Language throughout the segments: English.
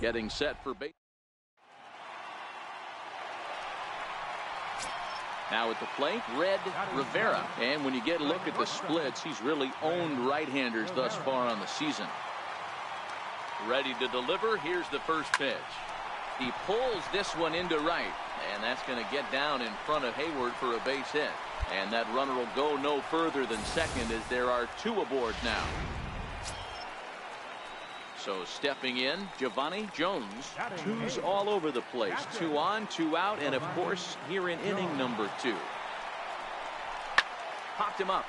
getting set for base. Now at the plate, Red Rivera. And when you get a look at the splits, he's really owned right-handers thus far on the season. Ready to deliver. Here's the first pitch. He pulls this one into right, and that's going to get down in front of Hayward for a base hit. And that runner will go no further than second as there are two aboard now. So stepping in, Giovanni Jones. Twos all over the place. 2 on, 2 out, and of course here in inning number 2. Popped him up.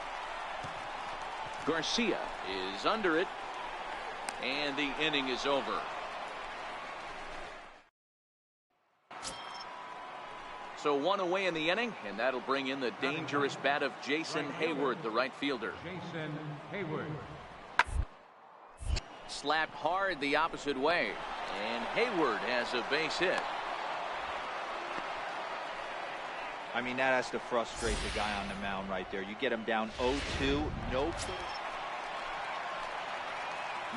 Garcia is under it, and the inning is over. So 1 away in the inning, and that'll bring in the dangerous bat of Jason Hayward, the right fielder. Jason Hayward. Slapped hard the opposite way, and Hayward has a base hit. I mean, that has to frustrate the guy on the mound right there. You get him down 0-2, no.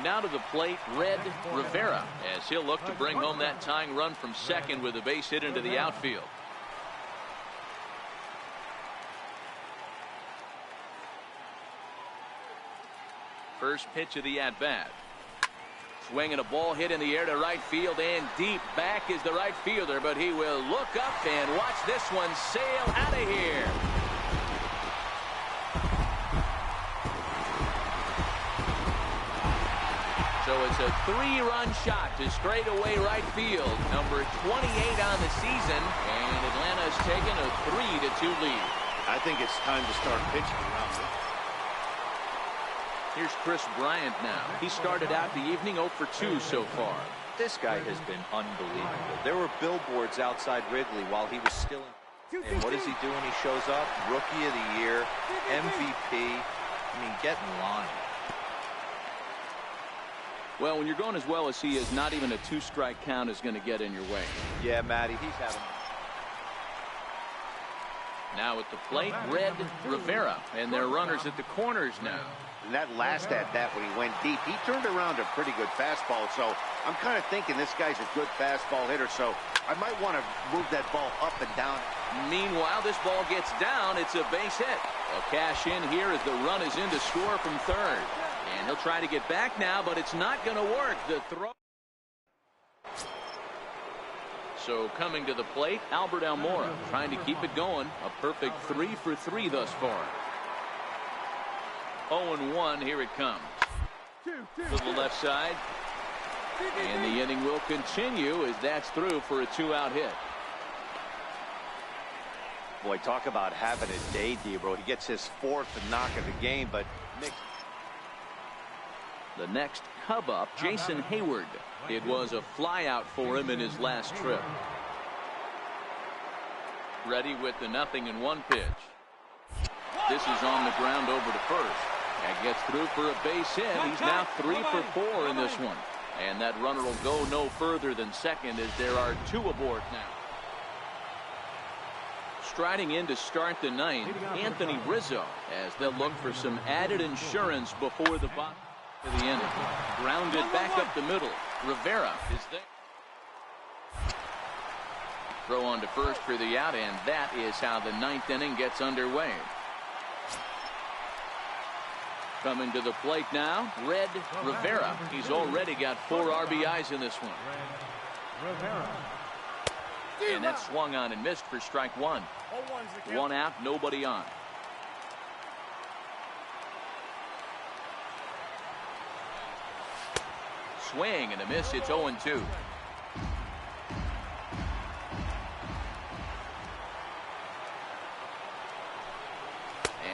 Now to the plate, Red Rivera, as he'll look to bring home that tying run from second with a base hit into the outfield. First pitch of the at-bat. Swinging a ball hit in the air to right field, and deep back is the right fielder, but he will look up and watch this one sail out of here. So it's a 3-run shot to straightaway right field, number 28 on the season, and Atlanta's taken a 3-2 lead. I think it's time to start pitching around it. Here's Chris Bryant now. He started out the evening 0 for 2 so far. This guy has been unbelievable. There were billboards outside Wrigley while he was still in. And what does he do when he shows up? Rookie of the Year, MVP. I mean, get in line. Well, when you're going as well as he is, not even a 2-strike count is going to get in your way. Yeah, Matty, he's having. Now at the plate, Red Rivera, and their runners at the corners now. And that last at-bat when he went deep, he turned around a pretty good fastball. So I'm kind of thinking this guy's a good fastball hitter. So I might want to move that ball up and down. Meanwhile, this ball gets down. It's a base hit. A cash in here as the run is in to score from third. And he'll try to get back now, but it's not going to work. The throw. So coming to the plate, Albert Almora trying to keep it going. A perfect 3 for 3 thus far. 0-1, here it comes. To the left side. And the inning will continue as that's through for a 2-out hit. Boy, talk about having a day, Debro. He gets his 4th knock of the game, but the next Cub up, Jason Hayward. It was a flyout for him in his last trip. Ready with the 0-1 pitch. This is on the ground over to first. That gets through for a base hit. He's now 3 for 4 in this one. And that runner will go no further than second as there are 2 aboard now. Striding in to start the 9th, Anthony Rizzo, as they'll look for some added insurance before the bottom of the inning. Grounded back up the middle. Rivera is there. Throw on to first for the out, and that is how the 9th inning gets underway. Coming to the plate now, Red Rivera. He's already got 4 RBIs in this one. And that swung on and missed for strike 1. 1 out, nobody on. Swing and a miss. It's 0-2.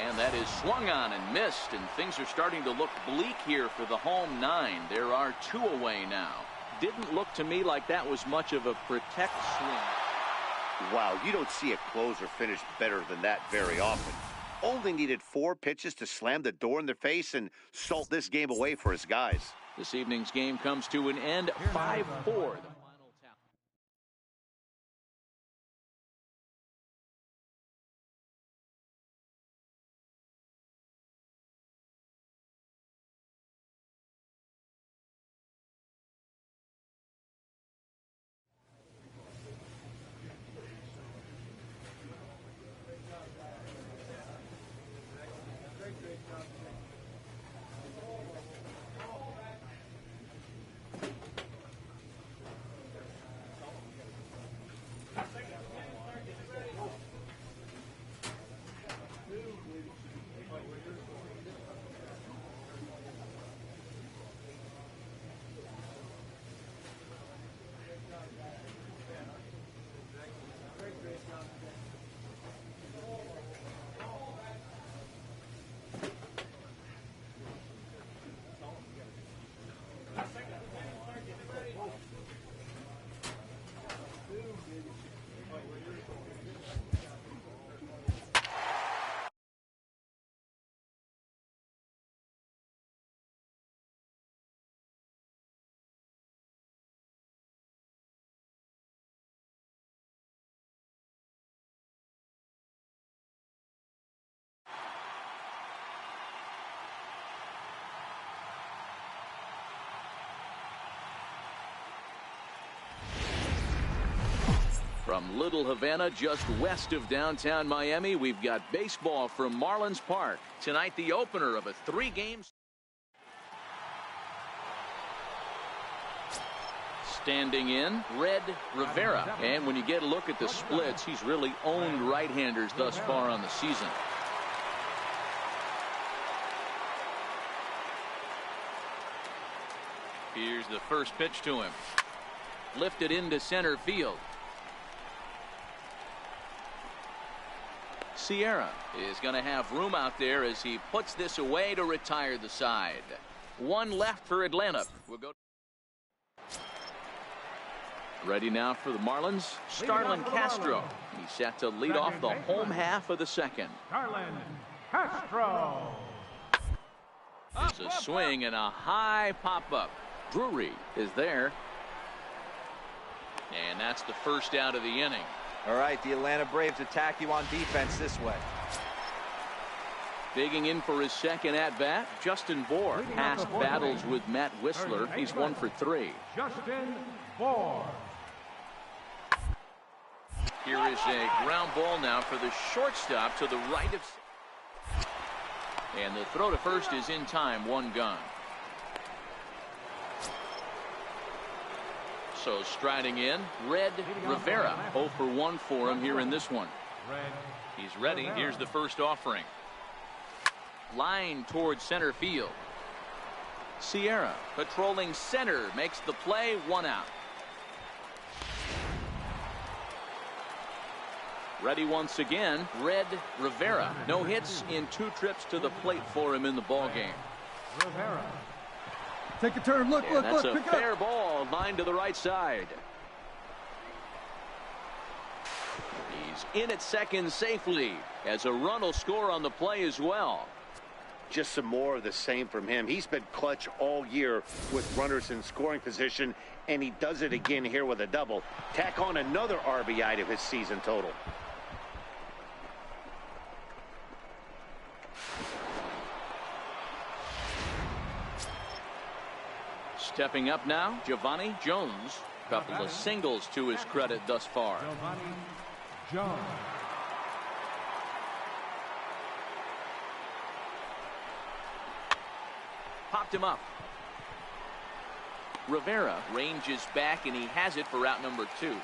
And that is swung on and missed, and things are starting to look bleak here for the home 9. There are 2 away now. Didn't look to me like that was much of a protect swing. Wow, you don't see a closer finish better than that very often. Only needed 4 pitches to slam the door in their face and salt this game away for his guys. This evening's game comes to an end 5-4. From Little Havana, just west of downtown Miami, we've got baseball from Marlins Park. Tonight, the opener of a 3-game. Standing in, Red Rivera. And when you get a look at the splits, he's really owned right-handers thus far on the season. Here's the first pitch to him. Lifted into center field. Sierra is going to have room out there as he puts this away to retire the side. One left for Atlanta. We'll go. Ready now for the Marlins, Starlin Castro. He's set to lead off the home half of the second. Starlin Castro. There's a swing and a high pop-up. Drury is there. And that's the first out of the inning. All right, the Atlanta Braves attack you on defense this way. Digging in for his second at-bat, Justin Bour. Past battles with Matt Whistler. He's 1 for 3. Justin Bour. Here is a ground ball now for the shortstop to the right of. And the throw to first is in time. 1 gone. So striding in, Red Rivera. 0 for 1 for him here in this one. He's ready. Here's the first offering. Line towards center field. Sierra patrolling center makes the play. 1 out. Ready once again, Red Rivera. No hits in 2 trips to the plate for him in the ball game. Rivera. Take a turn. Look, and that's a fair ball. Line to the right side. He's in at second safely as a run will score on the play as well. Just some more of the same from him. He's been clutch all year with runners in scoring position, and he does it again here with a double. Tack on another RBI to his season total. Stepping up now, Giovanni Jones. Couple of singles to his credit thus far. Giovanni Jones. Popped him up. Rivera ranges back, and he has it for out number 2.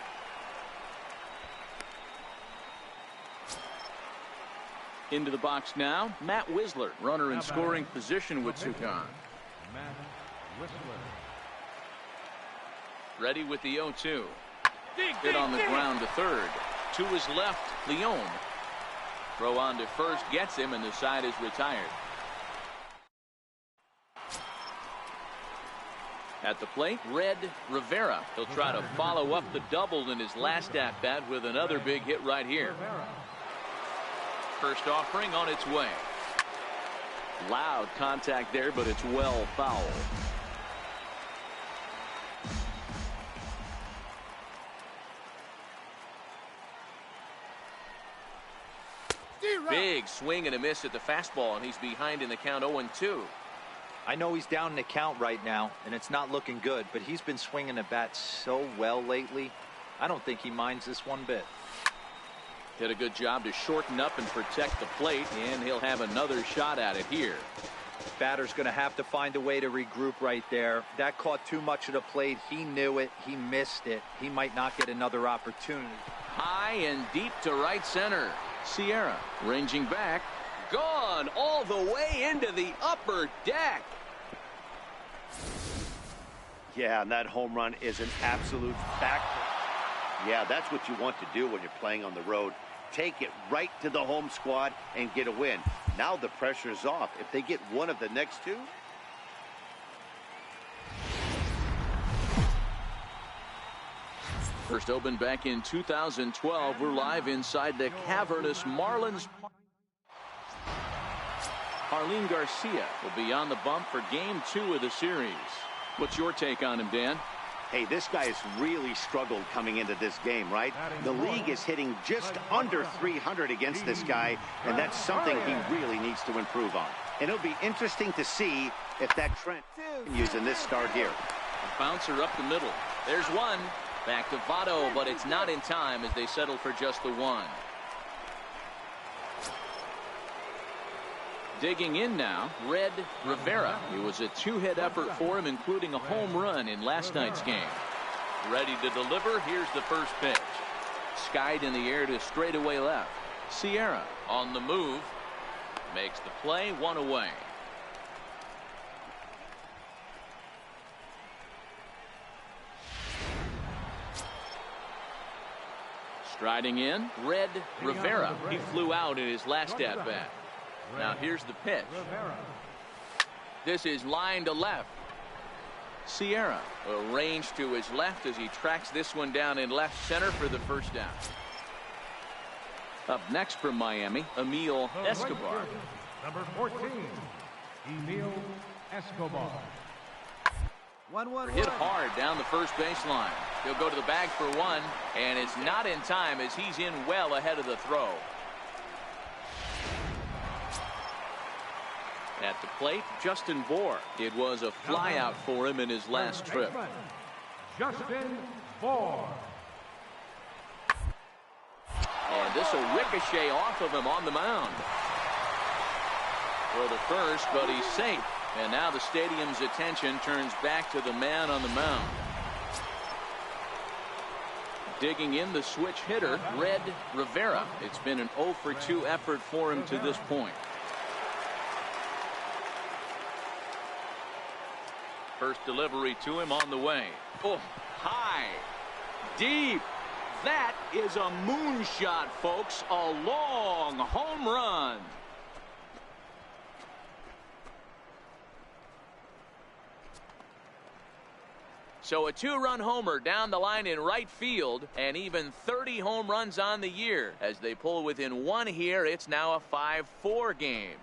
Into the box now, Matt Whistler. Runner in scoring position with 2 gone. Matt Whistler. Ready with the 0-2. Hit on the ground to third. To his left, Leon. Throw on to first, gets him, and the side is retired. At the plate, Red Rivera. He'll try to follow up the double in his last at-bat with another big hit right here. First offering on its way. Loud contact there, but it's well foul. Big swing and a miss at the fastball, and he's behind in the count 0-2. I know he's down in the count right now, and it's not looking good, but he's been swinging the bat so well lately. I don't think he minds this one bit. Did a good job to shorten up and protect the plate, and he'll have another shot at it here. Batter's going to have to find a way to regroup right there. That caught too much of the plate. He knew it. He missed it. He might not get another opportunity. High and deep to right center. Sierra ranging back. Gone all the way into the upper deck. Yeah, and that home run is an absolute factor. Yeah, that's what you want to do when you're playing on the road. Take it right to the home squad and get a win. Now the pressure's off. If they get one of the next 2. First opened back in 2012. We're live inside the cavernous Marlins. Arlene Garcia will be on the bump for game 2 of the series. What's your take on him, Dan? Hey, this guy has really struggled coming into this game, right? The league is hitting just under 300 against this guy, and that's something he really needs to improve on. And it'll be interesting to see if that trend continues in this start here. A bouncer up the middle. There's one. Back to Votto, but it's not in time as they settle for just the one. Digging in now, Red Rivera. It was a two-hit effort for him, including a home run in last night's game. Ready to deliver. Here's the first pitch. Skied in the air to straightaway left. Sierra on the move. Makes the play, one away. Striding in, Red Rivera. He flew out in his last at-bat. Now here's the pitch. This is line to left. Sierra arranged to his left as he tracks this one down in left center for the first down. Up next from Miami, Emil Escobar. Number 14, Emil Escobar. 1-1. Hit hard down the first baseline. He'll go to the bag for one, and it's not in time as he's in well ahead of the throw. At the plate, Justin Bour. It was a flyout for him in his last trip. Justin Bour. And this will ricochet off of him on the mound. For the first, but he's safe. And now the stadium's attention turns back to the man on the mound. Digging in the switch hitter, Red Rivera. It's been an 0 for 2 effort for him to this point. First delivery to him on the way. Oh, high, deep. That is a moonshot, folks. A long home run. So a 2-run homer down the line in right field, and even 30 home runs on the year. As they pull within one here, it's now a 5-4 game.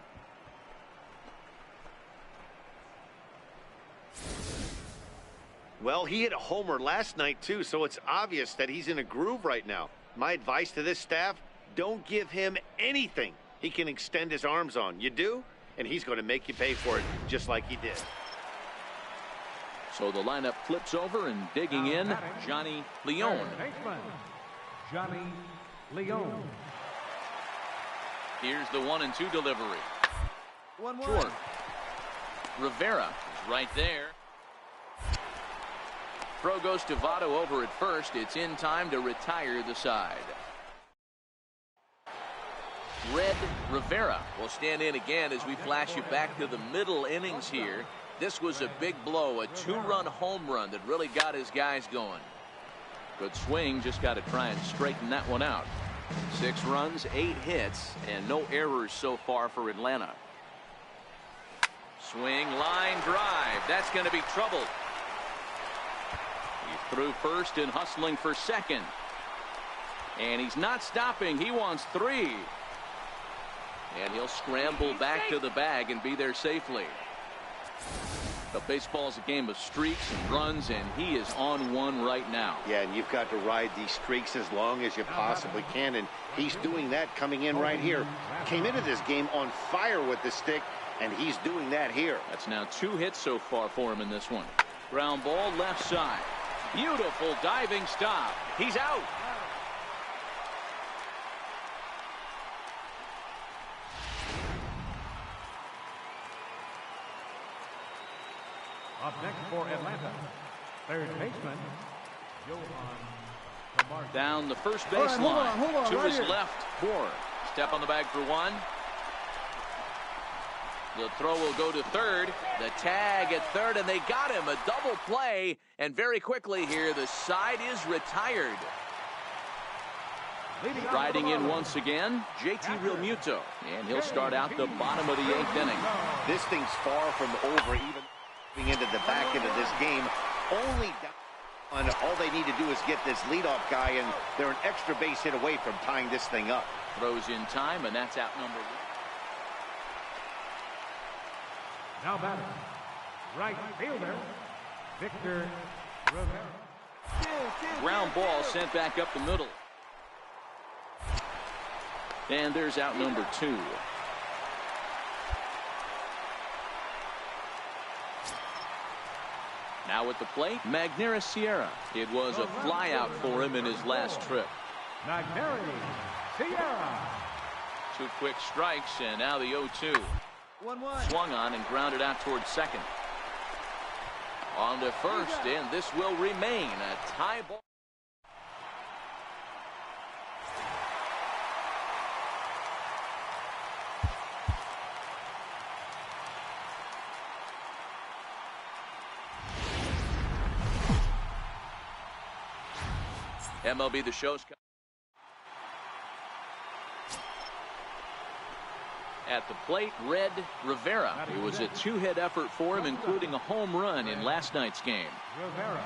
Well, he hit a homer last night, too, so it's obvious that he's in a groove right now. My advice to this staff, don't give him anything he can extend his arms on. You do, and he's going to make you pay for it just like he did. So the lineup flips over, and digging in, Johnny Leone. Johnny Leone. Here's the 1-2 delivery. 1-1. Short. Rivera is right there. Throw goes to Votto over at first. It's in time to retire the side. Red Rivera will stand in again as we flash you back to the middle innings here. This was a big blow, a 2-run home run that really got his guys going. Good swing, just got to try and straighten that one out. 6 runs, 8 hits, and no errors so far for Atlanta. Swing, line drive. That's going to be trouble. He threw first and hustling for second. And he's not stopping. He wants 3. And he'll scramble back to the bag and be there safely. But baseball's a game of streaks and runs, and he is on one right now. Yeah, and you've got to ride these streaks as long as you possibly can, and he's doing that coming in right here. Came into this game on fire with the stick, and he's doing that here. That's now 2 hits so far for him in this one. Ground ball left side. Beautiful diving stop. He's out. Up next for Atlanta, third baseman, Johan. Down the first baseline. Hold on, to right his here. left. Bour. Step on the bag for 1. The throw will go to third. The tag at third, and they got him. A double play, and very quickly here, the side is retired. Riding in once again, JT Realmuto, and he'll start out the bottom of the 8th inning. This thing's far from over, even into the back end of this game. Only down, all they need to do is get this leadoff guy, and they're an extra base hit away from tying this thing up. Throws in time, and that's out number 1. Now batting, right fielder, Victor Rivera. Ground ball sent back up the middle. And there's out number 2. Now at the plate, Magneuris Sierra. It was a flyout for him in his last trip. Magneuris Sierra. 2 quick strikes, and now the 0-2. 1-1. Swung on and grounded out towards second. On to first, and this will remain a tie ball. MLB The Show's at the plate, Red Rivera. It was a 2-hit effort for him, including a home run in last night's game. Rivera.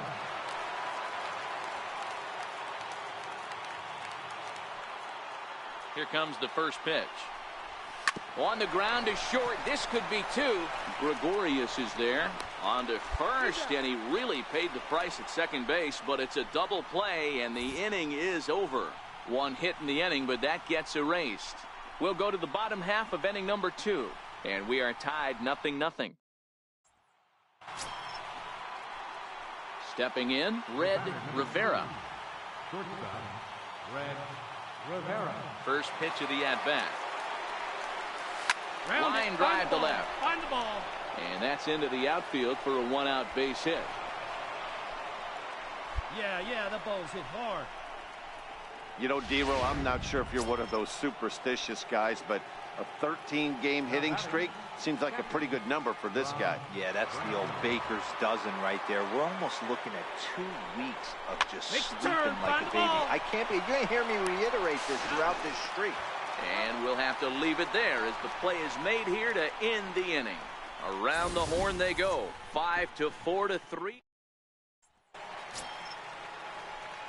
Here comes the first pitch. On the ground to short. This could be 2. Gregorius is there. On to first, and he really paid the price at second base, but it's a double play, and the inning is over. 1 hit in the inning, but that gets erased. We'll go to the bottom half of inning number 2, and we are tied 0-0. Stepping in, Red Rivera. Shortstop, Red Rivera. First pitch of the at-bat. Line drive to left. Find the ball. And that's into the outfield for a 1-out base hit. Yeah, the ball's hit hard. You know, D-Row, I'm not sure if you're one of those superstitious guys, but a 13-game hitting streak seems like a pretty good number for this guy. Yeah, that's the old baker's dozen right there. We're almost looking at 2 weeks of just sleeping like a baby. I can't be. You ain't hear me reiterate this throughout this streak. And we'll have to leave it there as the play is made here to end the inning. Around the horn they go. 5-4-3.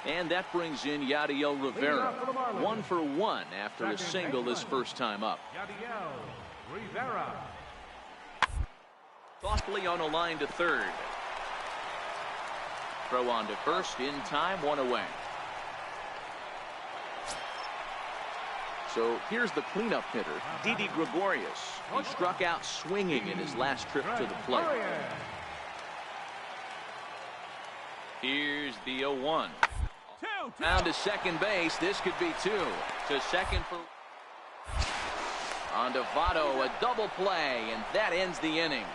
And that brings in Yadiel Rivera. 1 for 1 after a single his first time up. Yadiel Rivera. Softly on a line to third. Throw on to first in time, 1 away. So here's the cleanup hitter, Didi Gregorius. He struck out swinging in his last trip to the plate. Here's the 0-1. Down to second base. This could be 2. To second for. On to Votto, a double play, and that ends the inning.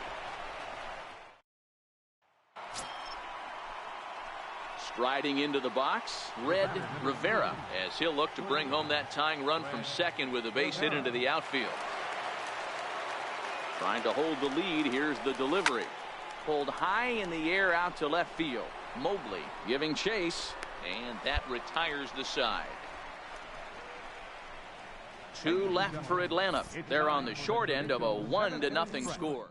Striding into the box, Red Rivera, as he'll look to bring home that tying run from second with a base hit into the outfield. Trying to hold the lead. Here's the delivery. Pulled high in the air out to left field. Mobley giving chase, and that retires the side. 2 left for Atlanta. They're on the short end of a 1-0 score.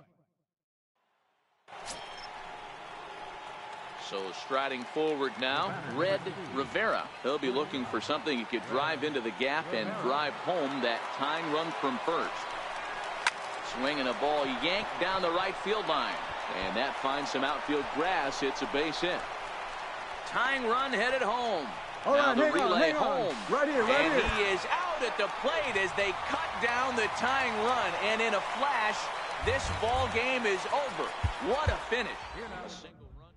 So striding forward now, Red Rivera. He'll be looking for something he could drive into the gap and drive home that tying run from first. Swinging a ball yanked down the right field line. And that finds some outfield grass. It's a base hit. Tying run headed home. Now the relay home. Right here. And he is out at the plate as they cut down the tying run. And in a flash, this ball game is over. What a finish. A single run.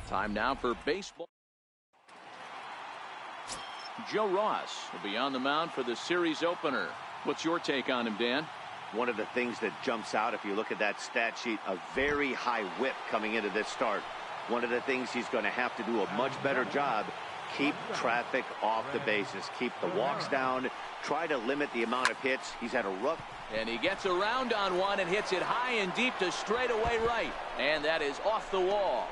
Time now for baseball. Joe Ross will be on the mound for the series opener. What's your take on him, Dan? One of the things that jumps out, if you look at that stat sheet, a very high whip coming into this start. One of the things he's going to have to do a much better job, keep traffic off the bases, keep the walks down, try to limit the amount of hits. He's had a rough. And he gets around on one and hits it high and deep to straightaway right. And that is off the wall.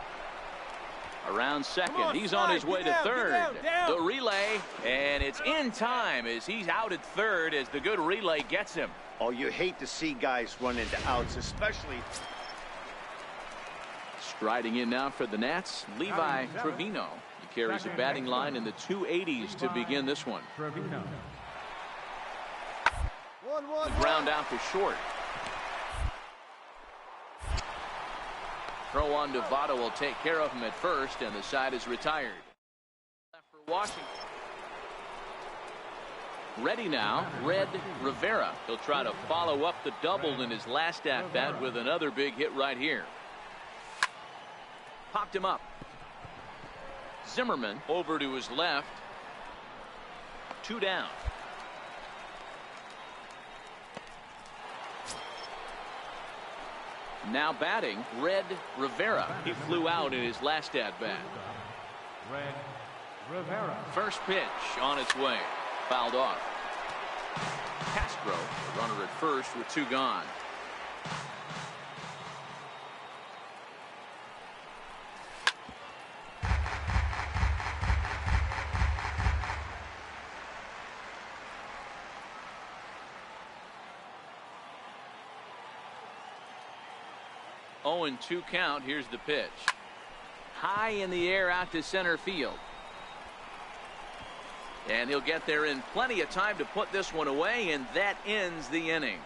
Around second, he's on his way to third. The relay, and it's in time as he's out at third as the good relay gets him. Oh, you hate to see guys run into outs, especially. Striding in now for the Nats, Levi Trevino. He carries a batting line in the 280s to begin this one. The ground out to short. Throw on to Votto will take care of him at first, and the side is retired. Left for Washington. Ready now, Red Rivera. He'll try to follow up the double in his last at-bat with another big hit right here. Popped him up. Zimmerman over to his left. 2 down. Now batting, Red Rivera. He flew out in his last at-bat. Red Rivera. First pitch on its way. Fouled off. Castro, the runner at first with 2 gone. Oh, and 2 count. Here's the pitch. High in the air out to center field. And he'll get there in plenty of time to put this one away, and that ends the inning.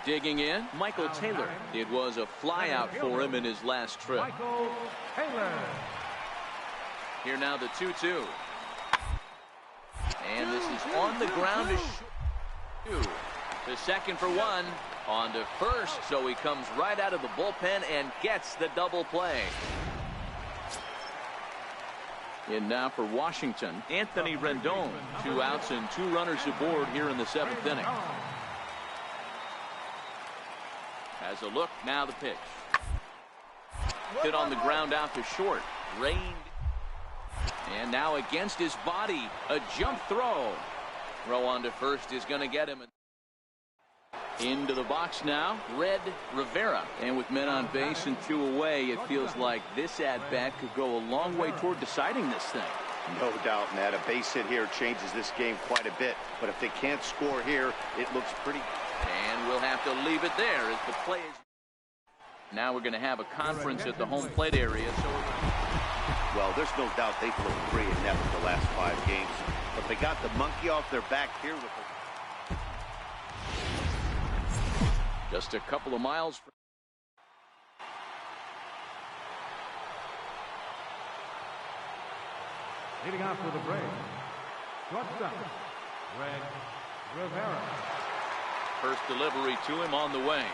Digging in, Michael Taylor. It was a flyout for him in his last trip. Michael Taylor. Here now the 2-2. And this is on the ground to shoot. To second for 1. On to first, so he comes right out of the bullpen and gets the double play. In now for Washington, Anthony Rendon. 2 outs and 2 runners aboard here in the 7th inning. Has a look, now the pitch. Hit on the ground out to short. Rained. And now against his body, a jump throw. Throw on to first is going to get him. Into the box now, Red Rivera. And with men on base and 2 away, it feels like this at-bat could go a long way toward deciding this thing. No doubt, Matt. A base hit here changes this game quite a bit. But if they can't score here, it looks pretty. And we'll have to leave it there as the play is. Now we're going to have a conference at the home plate area. Well, there's no doubt they've looked pretty inept the last 5 games. But they got the monkey off their back here with the. Just a couple of miles from. Leading off for the Braves, shortstop, Red Rivera. First delivery to him on the way.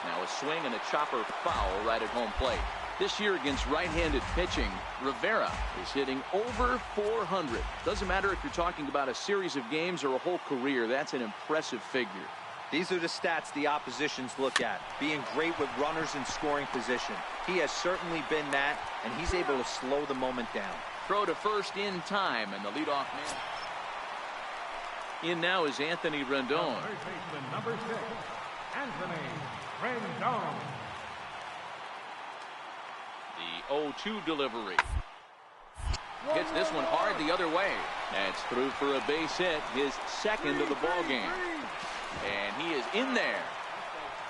Now a swing and a chopper foul right at home plate. This year against right-handed pitching, Rivera is hitting over 400. Doesn't matter if you're talking about a series of games or a whole career. That's an impressive figure. These are the stats the oppositions look at. Being great with runners in scoring position. He has certainly been that, and he's able to slow the moment down. Throw to first in time, and the leadoff man. In now is Anthony Rendon. Third baseman, number 6, Anthony Rendon. The 0-2 delivery. Gets this one hard the other way. That's through for a base hit, his second of the ball game. And he is in there.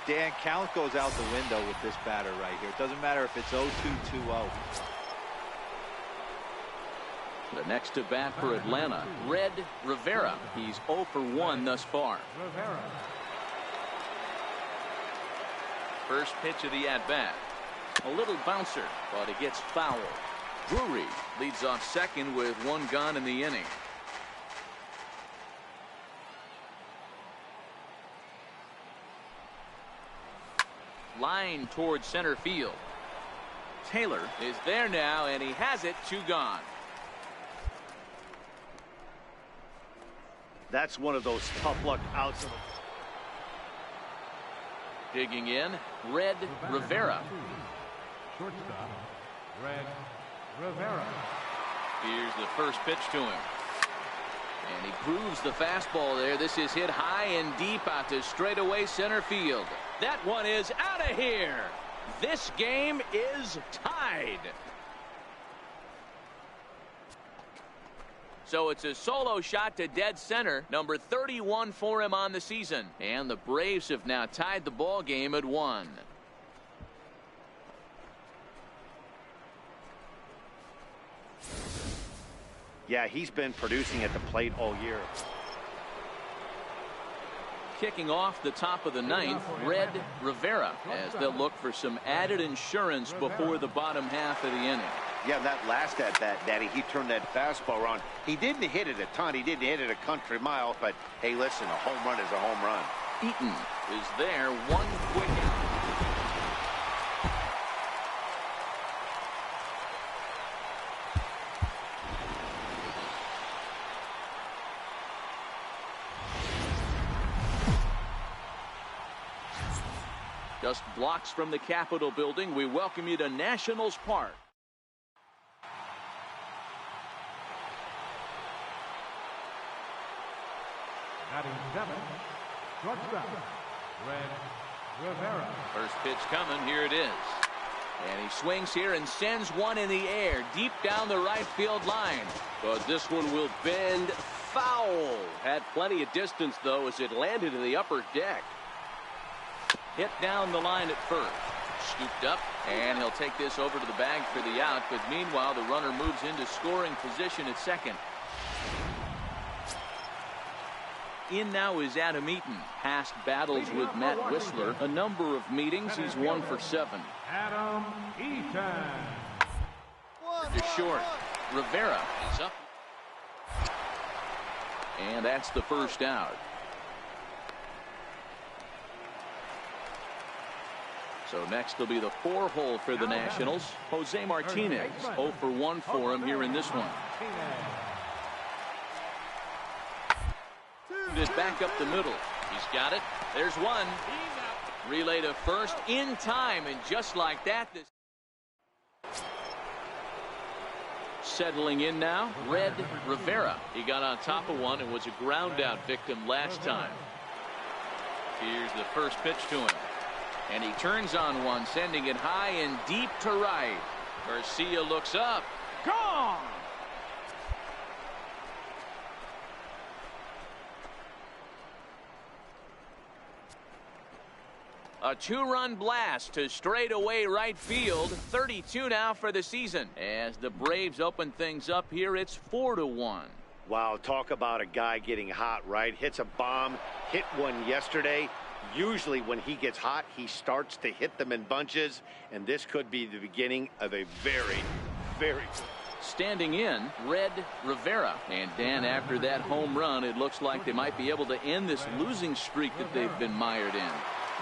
Dan, count goes out the window with this batter right here. It doesn't matter if it's 0-2, 2-0. The next to bat for Atlanta, Red Rivera. He's 0 for 1 thus far. Rivera. First pitch of the at-bat. A little bouncer, but it gets fouled. Drury leads off second with 1 gone in the inning. Line towards center field. Taylor is there now, and he has it. 2 gone. That's one of those tough luck outs. Digging in, Red Rivera. Shortstop, Red Rivera. Here's the first pitch to him. And he grooves the fastball there. This is hit high and deep out to straightaway center field. That one is out of here. This game is tied. So it's a solo shot to dead center, number 31 for him on the season. And the Braves have now tied the ball game at 1. Yeah, he's been producing at the plate all year. Kicking off the top of the 9th, Red Rivera, as they'll look for some added insurance before the bottom half of the inning. Yeah, that last at bat, Daddy, he turned that fastball around. He didn't hit it a ton. He didn't hit it a country mile. But, hey, listen, a home run is a home run. Eaton is there, one quick out. Just blocks from the Capitol building, we welcome you to Nationals Park. Batting 7, shortstop, Red Rivera. First pitch coming, here it is. And he swings here and sends one in the air, deep down the right field line. But this one will bend foul. Had plenty of distance, though, as it landed in the upper deck. Hit down the line at first. Scooped up, and he'll take this over to the bag for the out. But meanwhile, the runner moves into scoring position at second. In now is Adam Eaton. Past battles with Matt Whistler. A number of meetings. He's 1 for 7. Adam Eaton. To short. Rivera is up. And that's the first out. So next will be the 4-hole for the Nationals. Jose Martinez, 0 for 1 for him here in this one. It back up the middle. He's got it. There's one. Relay to first in time, and just like that, this settling in now, Red Rivera. He got on top of one and was a ground out victim last time. Here's the first pitch to him. And he turns on one, sending it high and deep to right. Garcia looks up. Gone! A 2-run blast to straightaway right field. 32 now for the season. As the Braves open things up here, it's 4-1. Wow, talk about a guy getting hot, right? Hits a bomb, hit one yesterday. Usually when he gets hot, he starts to hit them in bunches. And this could be the beginning of a very, very good. Standing in, Red Rivera. And Dan, after that home run, it looks like they might be able to end this losing streak that they've been mired in.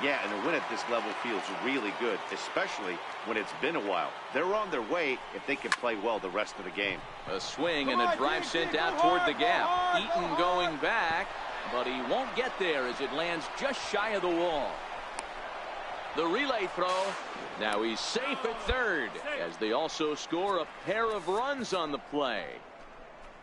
Yeah, and a win at this level feels really good, especially when it's been a while. They're on their way if they can play well the rest of the game. A swing and a drive sent out toward the gap. Eaton going back, but he won't get there as it lands just shy of the wall. The relay throw. Now he's safe at third as they also score a pair of runs on the play.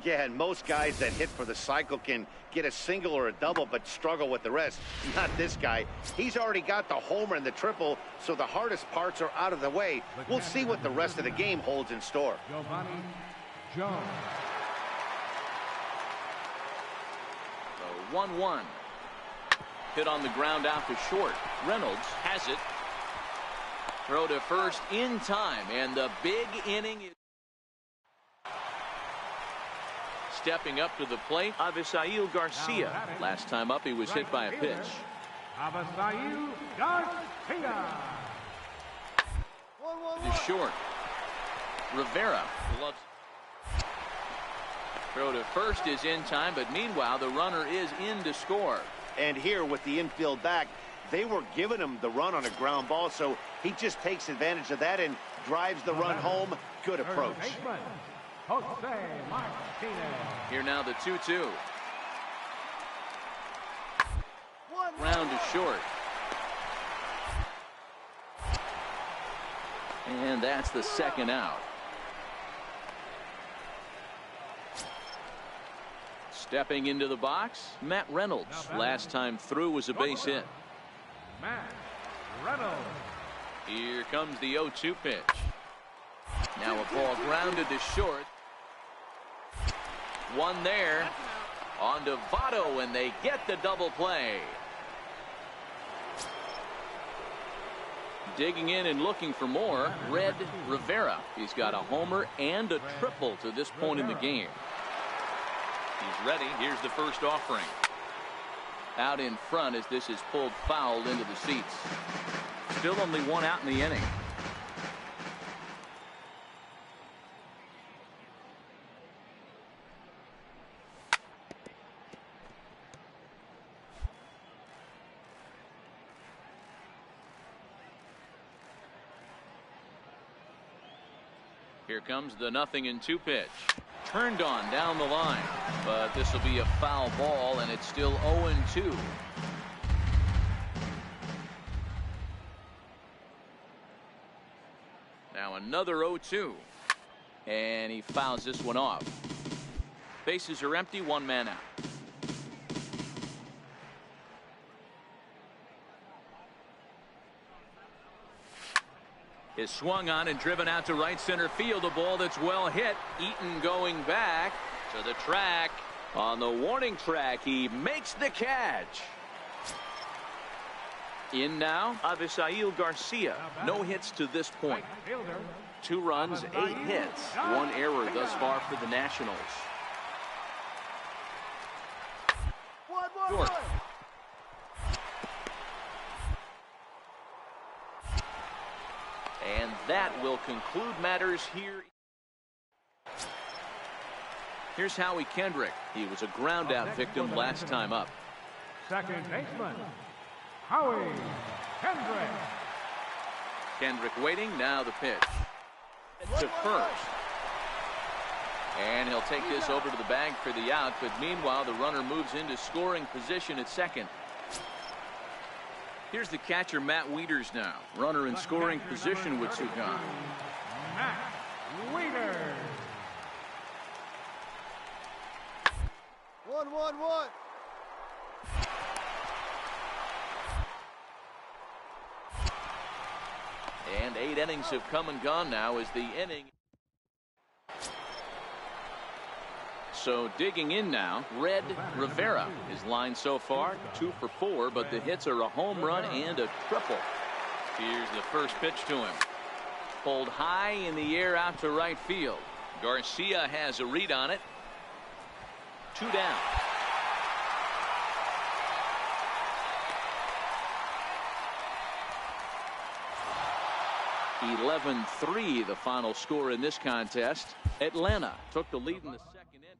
Yeah, and most guys that hit for the cycle can get a single or a double but struggle with the rest. Not this guy. He's already got the homer and the triple, so the hardest parts are out of the way. We'll see what the rest of the game holds in store. Giovanni Jones. So 1-1. Hit on the ground out to short. Reynolds has it. Throw to first in time, and the big inning is stepping up to the plate, Avisail Garcia. Last time up, he was hit by a pitch. Avisail Garcia. To short. Rivera loves. Throw to first is in time, but meanwhile, the runner is in to score. And here with the infield back, they were giving him the run on a ground ball, so he just takes advantage of that and drives the run home. Good approach. Jose Martinez. Here now the 2-2. Round to short. And that's the second out. Stepping into the box, Matt Reynolds. Last time through was a base hit. Matt Reynolds. Here comes the 0-2 pitch. Now a ball grounded to short. One there. On to Votto, and they get the double play. Digging in and looking for more, Red Rivera. He's got a homer and a triple to this point in the game. He's ready. Here's the first offering. Out in front as this is pulled foul into the seats. Still only one out in the inning. Here comes the 0-2 pitch. Turned on down the line, but this will be a foul ball, and it's still 0-2. Now another 0-2, and he fouls this one off. Bases are empty, one man out. Is swung on and driven out to right center field. A ball that's well hit. Eaton going back to the track. On the warning track, he makes the catch. In now, Avisail Garcia. No hits to this point. 2 runs, 8 hits. 1 error thus far for the Nationals. Short. And that will conclude matters here. Here's Howie Kendrick. He was a ground out victim last time up. Second baseman, Howie Kendrick. Kendrick waiting. Now the pitch. To first. And he'll take this over to the bag for the out. But meanwhile, the runner moves into scoring position at second. Here's the catcher, Matt Wieters now. Runner in scoring position with 2 gone. Matt Wieters. 1-1-1. And 8 innings have come and gone now as the inning. So digging in now, Red Rivera. His line so far, 2 for 4, but the hits are a home run and a triple. Here's the first pitch to him. Pulled high in the air out to right field. Garcia has a read on it. 2 down. (11-3) the final score in this contest. Atlanta took the lead in the second inning.